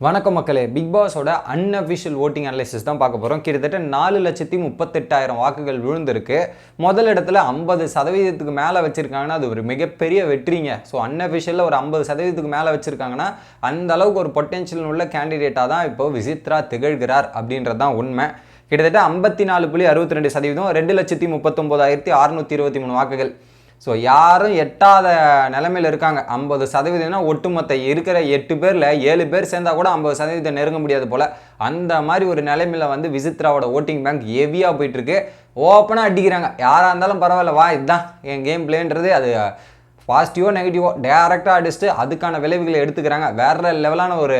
வணக்கம் மக்களே, big பாஸோட unofficial voting analysis தான் பார்க்க போகிறோம். கிட்டத்தட்ட 4,38,000 வாக்குகள் விழுந்திருக்கு. முதல் இடத்துல 50% மேலே வச்சுருக்காங்கன்னா அது ஒரு மிகப்பெரிய வெற்றிங்க. ஸோ அன்அஃபிஷியலில் ஒரு 50% மேலே வச்சுருக்காங்கன்னா அந்த அளவுக்கு ஒரு பொட்டென்ஷியல் உள்ள கேண்டிடேட்டாக தான் இப்போ விசித்ரா திகழ்கிறார் அப்படின்றது தான் உண்மை. கிட்டத்தட்ட 54.62%, 2,39,623 வாக்குகள். ஸோ யாரும் எட்டாத நிலைமையில் இருக்காங்க. 50%னா ஒட்டுமொத்த இருக்கிற 8 பேரில் 7 பேர் சேர்ந்தால் கூட 50% நெருங்க முடியாது போல். அந்த மாதிரி ஒரு நிலைமையில் வந்து விசித்ராவோட ஓட்டிங் பேங்க் ஹெவியாக போயிட்டுருக்கு. ஓப்பனாக அடிக்கிறாங்க. யாராக இருந்தாலும் பரவாயில்ல, வா இதுதான் என் கேம் பிளேன்றது. அது பாசிட்டிவோ நெகட்டிவோ டேரெக்டாக அடிச்சுட்டு அதுக்கான விளைவுகளை எடுத்துக்கிறாங்க. வேறு லெவலான ஒரு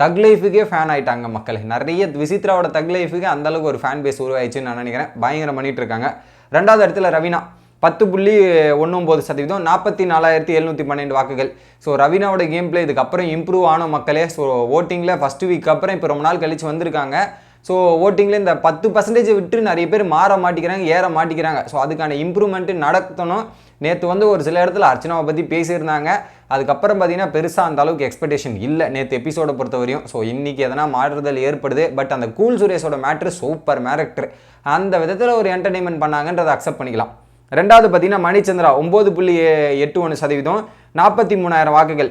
தக் லைஃபுக்கே ஃபேன் ஆகிட்டாங்க மக்கள். நிறைய விசித்ராவோட தக் லைஃபுக்கு அந்தளவுக்கு ஒரு ஃபேன் பேஸ் உருவாயிடுச்சுன்னு நான் நினைக்கிறேன். பயங்கரம் பண்ணிகிட்டு இருக்காங்க. ரெண்டாவது இடத்துல ரவீனா 10.19%, 44,712 வாக்குகள். ஸோ ரவீனாவோட கேம் பிளே இதுக்கப்புறம் இம்ப்ரூவ் ஆன மக்களே. ஸோ ஓட்டிங்கில் ஃபஸ்ட்டு வீக் அப்புறம் இப்போ ரொம்ப நாள் கழிச்சு வந்திருக்காங்க. ஸோ ஓட்டிங்கில் இந்த 10% விட்டு நிறைய பேர் மாற மாட்டிக்கிறாங்க, ஏற மாட்டிக்கிறாங்க. ஸோ அதுக்கான இம்ப்ரூவ்மெண்ட்டு நடத்தணும். நேற்று வந்து ஒரு சில இடத்துல அர்ச்சனாவை பற்றி பேசியிருந்தாங்க. அதுக்கப்புறம் பார்த்தீங்கன்னா பெருசாக அந்த அளவுக்கு எக்ஸ்பெக்டேஷன் இல்லை நேற்று எபிசோடை பொறுத்தவரையும். ஸோ இன்றைக்கி எதனா மாறுதல் ஏற்படுது. பட் அந்த கூல் சுரேஷோட மேட்ரு சூப்பர் மேரக்டர். அந்த விதத்தில் ஒரு என்டர்டெயின்மெண்ட் பண்ணாங்கன்றதை அக்செப்ட் பண்ணிக்கலாம். ரெண்டாவது பார்த்தீங்கன்னா மணிச்சந்திரா 9.81%, 43,000 வாக்குகள்.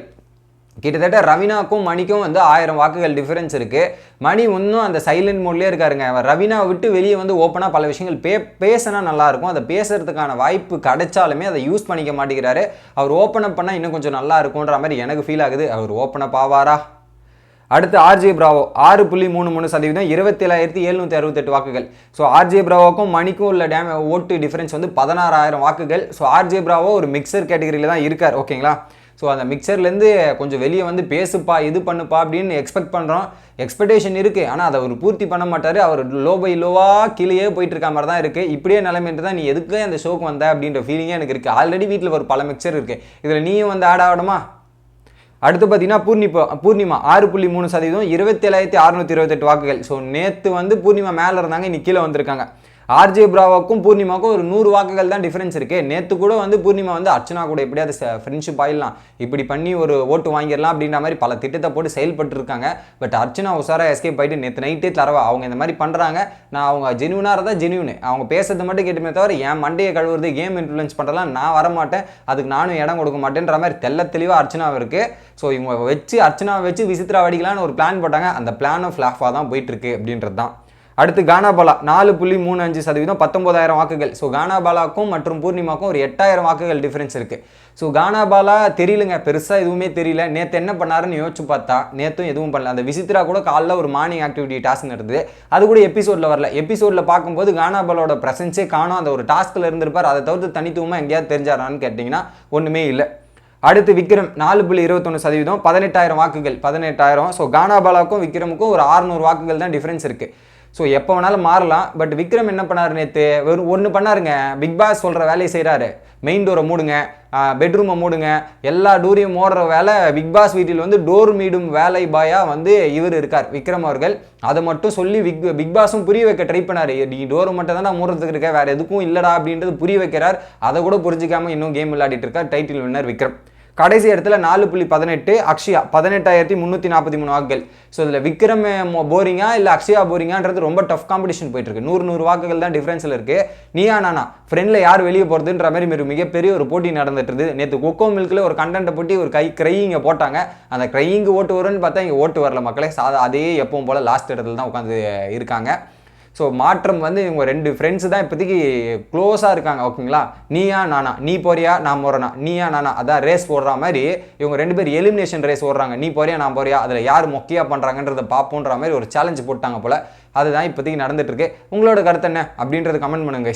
கிட்டத்தட்ட ரவீனாக்கும் மணிக்கும் வந்து 1000 வாக்குகள் டிஃபரன்ஸ் இருக்குது. மணி இன்னும் அந்த சைலண்ட் மோட்லேயே இருக்காருங்க. ரவீனாவை விட்டு வெளியே வந்து ஓப்பனாக பல விஷயங்கள் பேசினா நல்லாயிருக்கும். அதை பேசுறதுக்கான வாய்ப்பு கிடைச்சாலுமே அதை யூஸ் பண்ணிக்க மாட்டேங்கிறாரு. அவர் ஓப்பன் அப் பண்ணால் இன்னும் கொஞ்சம் நல்லா இருக்கும்ன்ற மாதிரி எனக்கு ஃபீல் ஆகுது. அவர் ஓப்பன் அப் ஆவாரா? அடுத்து ஆர்ஜே பிராவோ 6.33%, 27,768 வாக்குகள். ஸோ ஆர்ஜே பிராவோக்கும் மணிக்கும் உள்ள ஓட்டு டிஃபரன்ஸ் வந்து 16,000 வாக்குகள். ஸோ ஆர்ஜே பிராவோ ஒரு மிக்சர் கேட்டகரியில் தான் இருக்கார், ஓகேங்களா. ஸோ அந்த மிக்சர்லேருந்து கொஞ்சம் வெளியே வந்து பேசுப்பா இது பண்ணுப்பா அப்படின்னு எக்ஸ்பெக்ட் பண்ணுறோம். எக்ஸ்பெக்டேஷன் இருக்குது, ஆனால் அதை அவர் பூர்த்தி பண்ண மாட்டார். அவர் லோ பை லோவாக கீழே போயிட்டு இருக்க மாதிரி தான் இருக்குது. இப்படியே நிலைமைன்ட்டு தான் நீ எதுக்கு அந்த ஷோக்கு வந்த அப்படின்ற ஃபீலிங்கே எனக்கு இருக்குது. ஆல்ரெடி வீட்டில் ஒரு பல மிக்சர் இருக்குது, இதில் நீயும் வந்து ஆட் ஆகணுமா? அடுத்து பார்த்தீங்கன்னா பூர்ணிமா 6.3%, 27,628 வாக்குகள். ஸோ நேற்று வந்து பூர்ணிமா மேலே இருந்தாங்க, இன்னைக்கு கீழே வந்திருக்காங்க. ஆர்ஜே பிராவோக்கும் பூர்ணிமாவுக்கும் ஒரு 100 வாக்குகள் தான் டிஃபரன்ஸ் இருக்குது. நேற்று கூட வந்து பூர்ணிமா வந்து அர்ச்சனா கூட எப்படியாவது ஃப்ரெண்ட்ஷிப் ஆகிடலாம், இப்படி பண்ணி ஒரு ஓட்டு வாங்கிடலாம் அப்படின்ற மாதிரி பல திட்டத்தை போட்டு செயல்பட்டு இருக்காங்க. பட் அர்ச்சனா உசாராக எஸ்கேப் ஆகிட்டு நேற்று நைட்டே தரவா அவங்க இந்த மாதிரி பண்ணுறாங்க. நான் அவங்க ஜென்யூனாக இருந்தால் ஜென்யூனு, அவங்க பேசுறது மட்டும் கேட்டுமே தவிர என் மண்டையை கழுவுறது கேம் இன்ஃப்ளூயன்ஸ் பண்ணுறலாம் நான் வரமாட்டேன், அதுக்கு நானும் இடம் கொடுக்க மாட்டேன்ற மாதிரி தெளிவாக அர்ச்சனாவை இருக்குது. ஸோ இவங்க அர்ச்சனாவை வச்சு விசித்ரா அடிக்கலான்னு ஒரு பிளான் போட்டாங்க. அந்த பிளானும் ஃப்ளாஃபாக தான் போயிட்டுருக்கு அப்படின்றது தான். அடுத்து கானாபாலா 4.35%, 19,000 வாக்குகள். ஸோ கானாபாலாக்கும் மற்றும் பூர்ணிமாக்கும் ஒரு 8,000 வாக்குகள் டிஃபரன்ஸ் இருக்குது. ஸோ கானாபாலா தெரியலங்க, பெருசாக எதுவுமே தெரியல. நேற்று என்ன பண்ணாருன்னு யோசிச்சு பார்த்தா நேற்றும் எதுவும் பண்ணல. அந்த விசித்ரா கூட காலைல ஒரு மார்னிங் ஆக்டிவிட்டி டாஸ்க் நடந்தது, அது கூட எபிசோடில் வரல. எபிசோடில் பார்க்கும்போது கானாபாலோட ப்ரெசன்ஸே காணும். அந்த ஒரு டாஸ்கில் இருந்திருப்பார். அதை தவிர்த்து தனித்துவமாக எங்கேயாவது தெரிஞ்சாரான்னு கேட்டிங்கன்னா ஒன்றுமே இல்லை. அடுத்து விக்ரம் 4.21%, 18,000 வாக்குகள். 18,000. ஸோ கானாபாலாவுக்கும் விக்ரமுக்கும் ஒரு 600 வாக்குகள் தான் டிஃபரன்ஸ் இருக்குது. ஸோ எப்போ வேணாலும் மாறலாம். பட் விக்ரம் என்ன பண்ணார் நேற்று, வெறும் ஒன்று பண்ணாருங்க. பிக் பாஸ் சொல்கிற வேலையை செய்கிறாரு. மெயின் டோரை மூடுங்க, பெட்ரூமை மூடுங்க, எல்லா டோரையும் மூடுற வேலை. பிக் பாஸ் வீட்டில் வந்து டோர் மீடும் வேலை பாயாக வந்து இவர் இருக்கார், விக்ரம் அவர்கள். அதை மட்டும் சொல்லி பிக் பாஸும் புரிய வைக்க ட்ரை பண்ணார். நீ டோரை மட்டும் தான் மூடுறதுக்கு இருக்க, வேறு எதுக்கும் இல்லைடா அப்படின்றது புரிய வைக்கிறார். அதை கூட புரிஞ்சிக்காமல் இன்னும் கேம் விளையாடிட்டு இருக்கார் டைட்டில் வின்னர் விக்ரம். கடைசி இடத்துல 4.18 அக்ஷயா 18,343 வாக்குகள். ஸோ இதில் விக்ரம் போரிங்கா இல்லை அக்ஷயா போரிங்கான்றது ரொம்ப டஃப் காம்படிஷன் போயிட்டு இருக்கு. 100 வாக்குகள் தான் டிஃபரன்ஸில் இருக்குது. நீயா நானா ஃப்ரெண்டில் யார் வெளியே போகிறதுன்ற மாதிரி மிகப்பெரிய ஒரு போட்டி நடந்துட்டு இருக்குது. நேற்று கொக்கோ மில்கில் ஒரு கண்டென்ட்டை போட்டி ஒரு கிரையிங்க போட்டாங்க. அந்த கிரையிங்கு ஓட்டு வரும்னு பார்த்தா இங்கே ஓட்டு வரல மக்களே. அதே எப்பவும் போல் லாஸ்ட் இடத்துல தான் உட்காந்து இருக்காங்க. ஸோ மாற்றம் வந்து இவங்க 2 ஃப்ரெண்ட்ஸ் தான் இப்போதைக்கு க்ளோஸாக இருக்காங்க, ஓகேங்களா. நீயா நானா, நீ போறியா நான் போகிறேனா, நீயா நானா அதான் ரேஸ் போடுற மாதிரி இவங்க 2 பேர் எலிமினேஷன் ரேஸ் ஓடுறாங்க. நீ போறியா நான் போறியா, அதில் யார் மொக்கையாக பண்ணுறாங்கன்றதை பார்ப்போன்ற மாதிரி ஒரு சேலஞ்சு போட்டாங்க போல். அதுதான் இப்போதைக்கு நடந்துட்டு இருக்கு. உங்களோட கருத்து என்ன அப்படின்றது கமெண்ட் பண்ணுங்க.